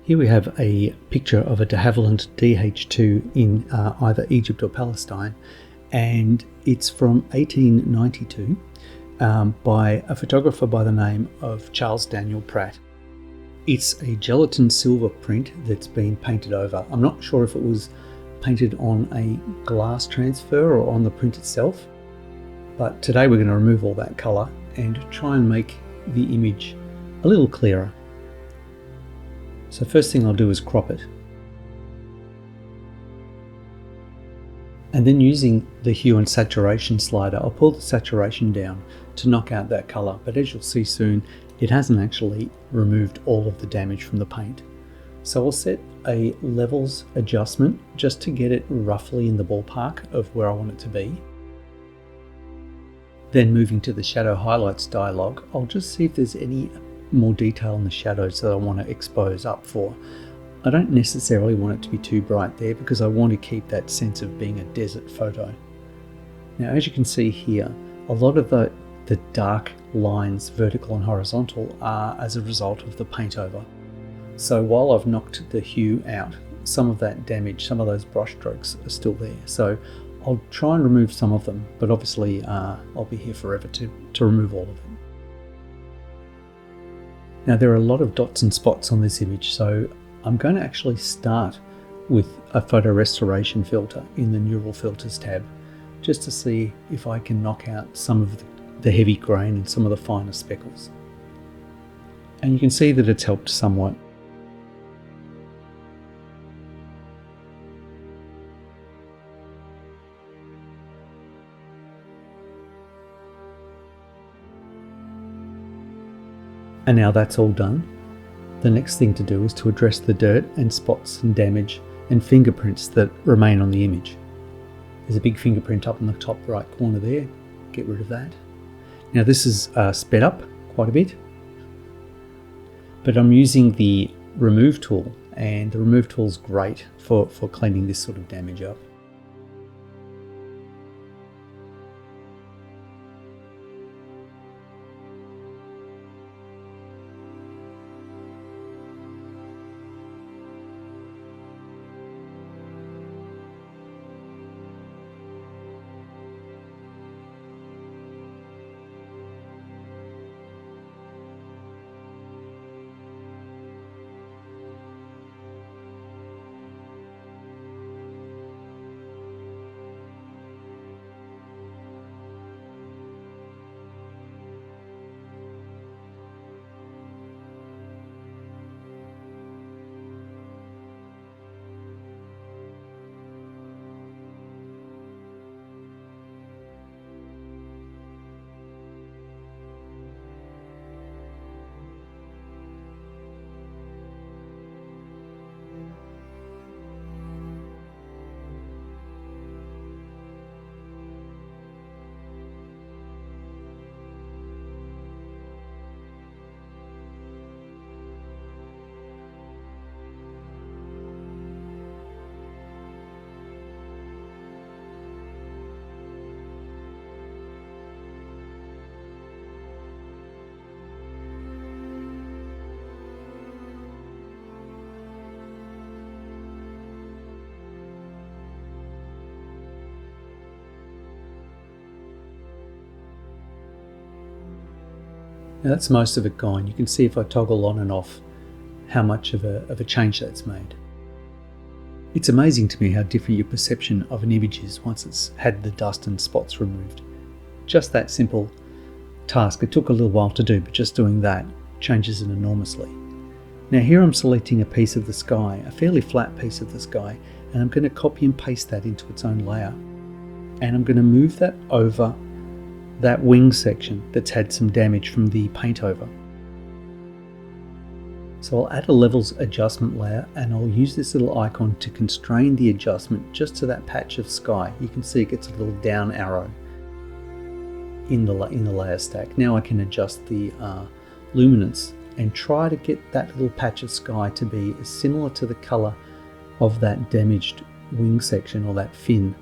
Here we have a picture of a de Havilland DH2 in either Egypt or Palestine, and it's from 1892 by a photographer by the name of Charles Daniel Pratt. It's a gelatin silver print that's been painted over. I'm not sure if it was painted on a glass transfer or on the print itself, but today we're going to remove all that colour and try and make the image a little clearer. So first thing I'll do is crop it. And then using the hue and saturation slider, I'll pull the saturation down to knock out that colour, but as you'll see soon, it hasn't actually removed all of the damage from the paint. So I'll set a levels adjustment just to get it roughly in the ballpark of where I want it to be. Then moving to the shadow highlights dialog, I'll just see if there's any more detail in the shadows that I want to expose up for. I don't necessarily want it to be too bright there because I want to keep that sense of being a desert photo. Now as you can see here, a lot of the dark lines, vertical and horizontal, are as a result of the paint over. So while I've knocked the hue out, some of that damage, some of those brush strokes are still there. So I'll try and remove some of them, but obviously I'll be here forever to remove all of them. Now there are a lot of dots and spots on this image, so I'm going to actually start with a photo restoration filter in the Neural Filters tab, just to see if I can knock out some of the heavy grain and some of the finer speckles. And you can see that it's helped somewhat. And now that's all done, the next thing to do is to address the dirt and spots and damage and fingerprints that remain on the image. There's a big fingerprint up in the top right corner there, get rid of that. Now this is sped up quite a bit, but I'm using the remove tool, and the remove tool is great for cleaning this sort of damage up. Now that's most of it gone. You can see if I toggle on and off how much of a change that's made. It's amazing to me how different your perception of an image is once it's had the dust and spots removed. Just that simple task. It took a little while to do, but just doing that changes it enormously. Now here I'm selecting a piece of the sky, a fairly flat piece of the sky, and I'm going to copy and paste that into its own layer. And I'm going to move that over that wing section that's had some damage from the paint over. So I'll add a levels adjustment layer, and I'll use this little icon to constrain the adjustment just to that patch of sky. You can see it gets a little down arrow in the layer stack. Now I can adjust the luminance and try to get that little patch of sky to be as similar to the color of that damaged wing section or that fin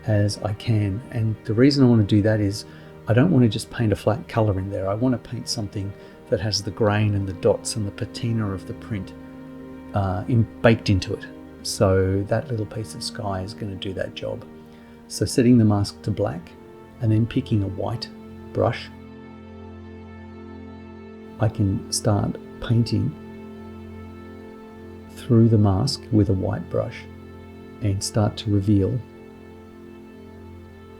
as I can. And the reason I want to do that is I don't want to just paint a flat color in there. I want to paint something that has the grain and the dots and the patina of the print baked into it. So that little piece of sky is going to do that job. So setting the mask to black and then picking a white brush, I can start painting through the mask with a white brush and start to reveal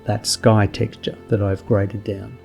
that sky texture that I've graded down.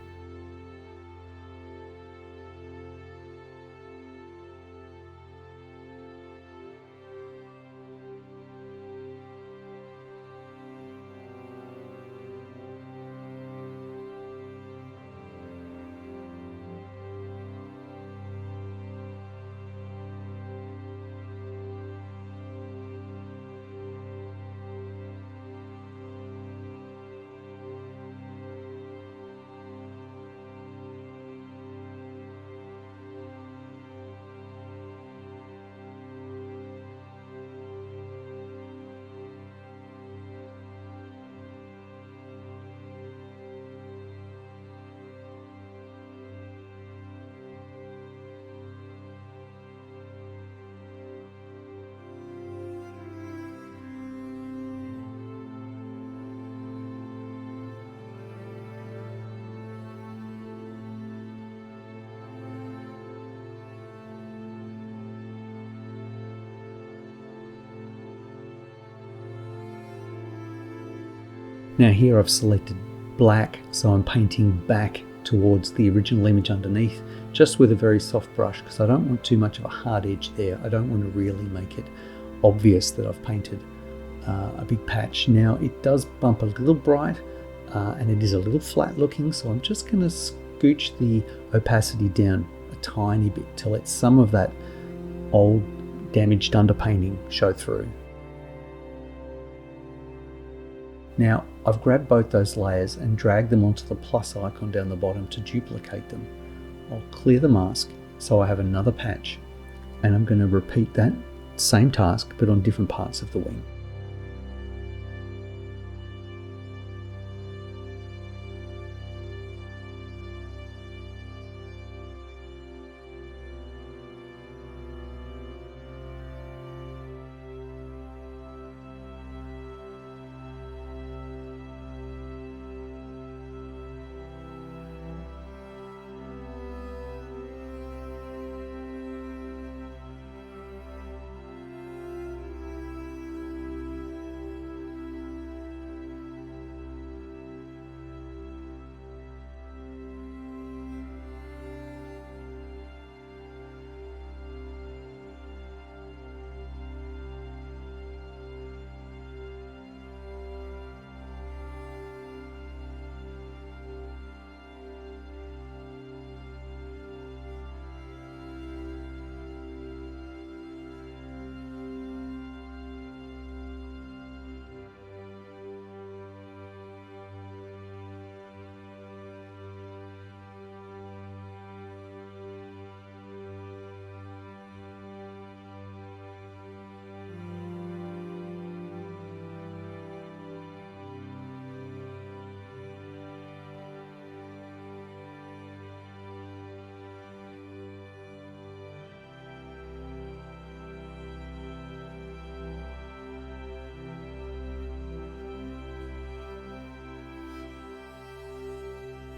Now here I've selected black, so I'm painting back towards the original image underneath, just with a very soft brush, because I don't want too much of a hard edge there. I don't want to really make it obvious that I've painted a big patch. Now it does bump a little bright and it is a little flat looking, so I'm just going to scooch the opacity down a tiny bit to let some of that old damaged underpainting show through. Now I've grabbed both those layers and dragged them onto the plus icon down the bottom to duplicate them. I'll clear the mask so I have another patch, and I'm going to repeat that same task but on different parts of the wing.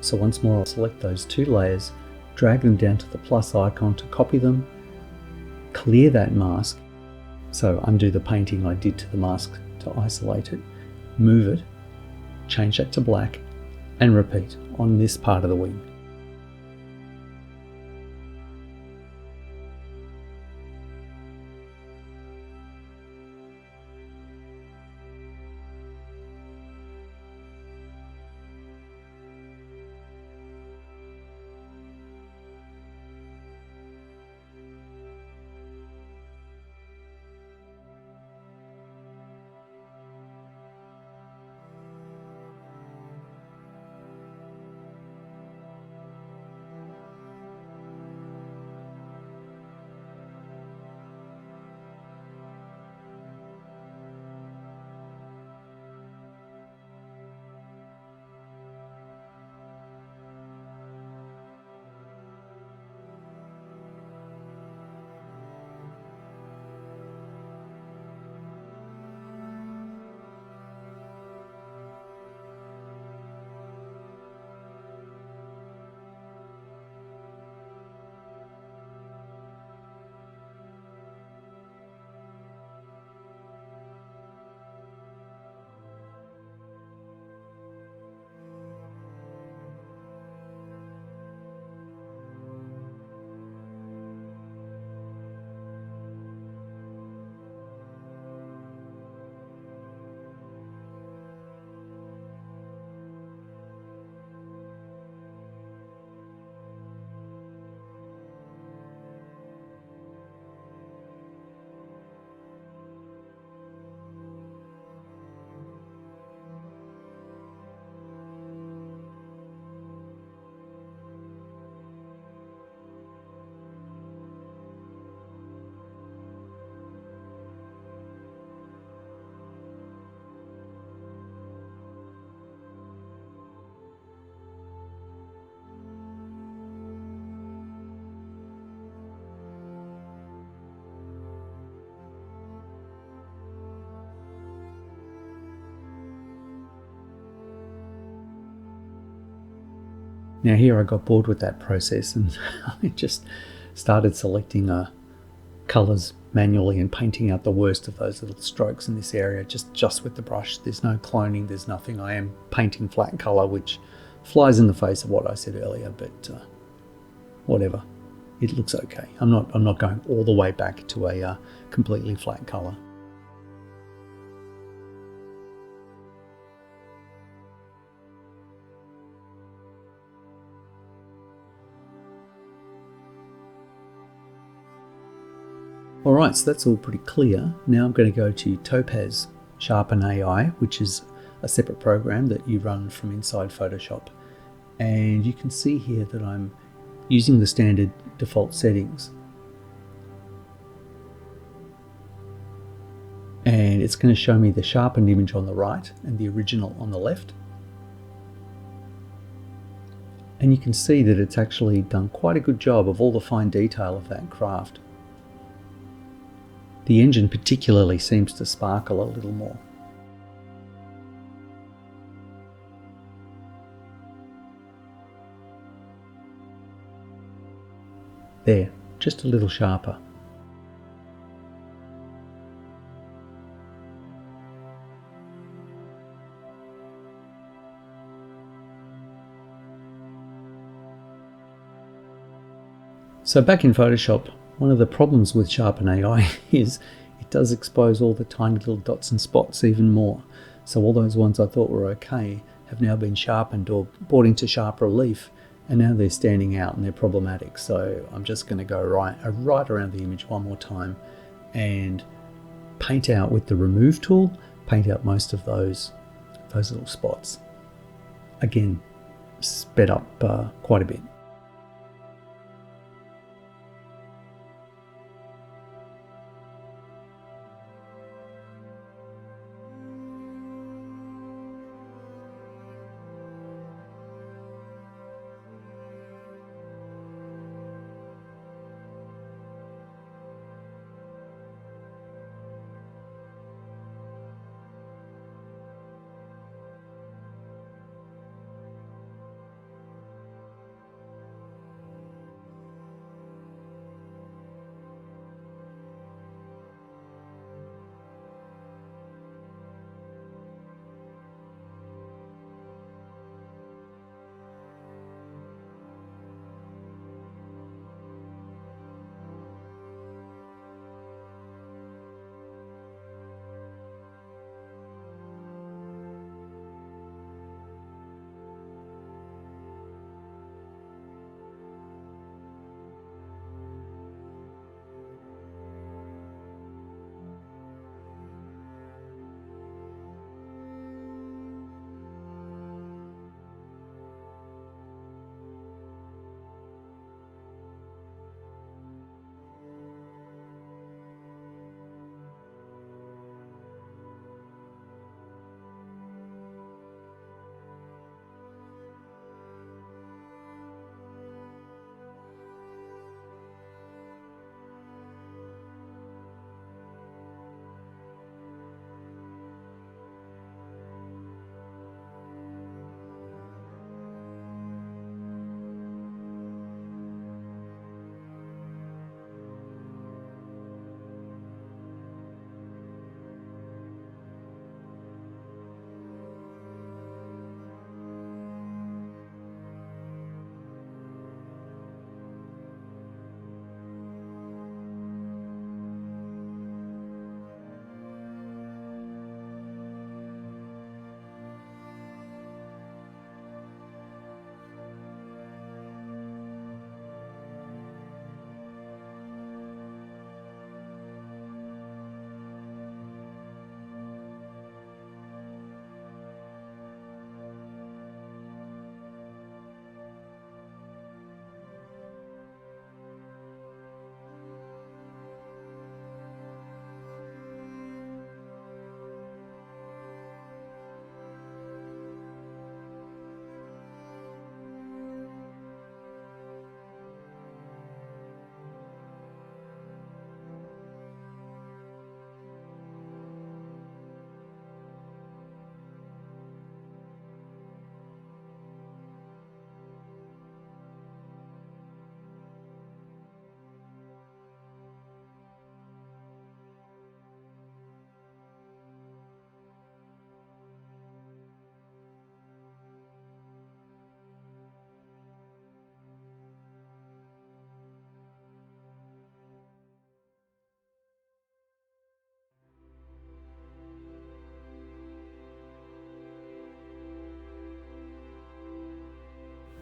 So once more I'll select those two layers, drag them down to the plus icon to copy them, clear that mask, so undo the painting I did to the mask to isolate it, move it, change that to black, and repeat on this part of the wing. Now here I got bored with that process and I just started selecting colours manually and painting out the worst of those little strokes in this area just with the brush. There's no cloning, there's nothing. I am painting flat colour, which flies in the face of what I said earlier, but whatever. It looks okay. I'm not going all the way back to a completely flat colour. Alright, so that's all pretty clear. Now I'm going to go to Topaz Sharpen AI, which is a separate program that you run from inside Photoshop. And you can see here that I'm using the standard default settings. And it's going to show me the sharpened image on the right and the original on the left. And you can see that it's actually done quite a good job of all the fine detail of that craft. The engine particularly seems to sparkle a little more. There, just a little sharper. So back in Photoshop, one of the problems with Sharpen AI is it does expose all the tiny little dots and spots even more. So all those ones I thought were okay have now been sharpened or brought into sharp relief, and now they're standing out and they're problematic. So I'm just going to go right around the image one more time and paint out with the remove tool, paint out most of those little spots. Again, sped up quite a bit.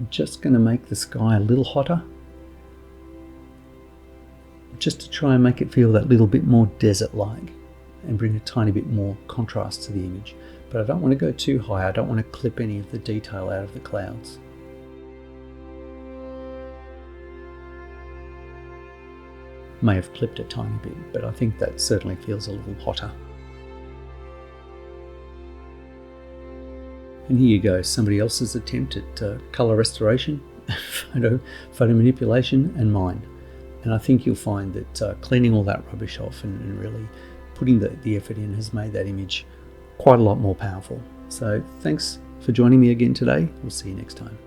I'm just going to make the sky a little hotter, just to try and make it feel that little bit more desert-like and bring a tiny bit more contrast to the image. But I don't want to go too high. I don't want to clip any of the detail out of the clouds. May have clipped a tiny bit, but I think that certainly feels a little hotter. And here you go, somebody else's attempt at colour restoration, photo manipulation, and mine. And I think you'll find that cleaning all that rubbish off and really putting the effort in has made that image quite a lot more powerful. So thanks for joining me again today. We'll see you next time.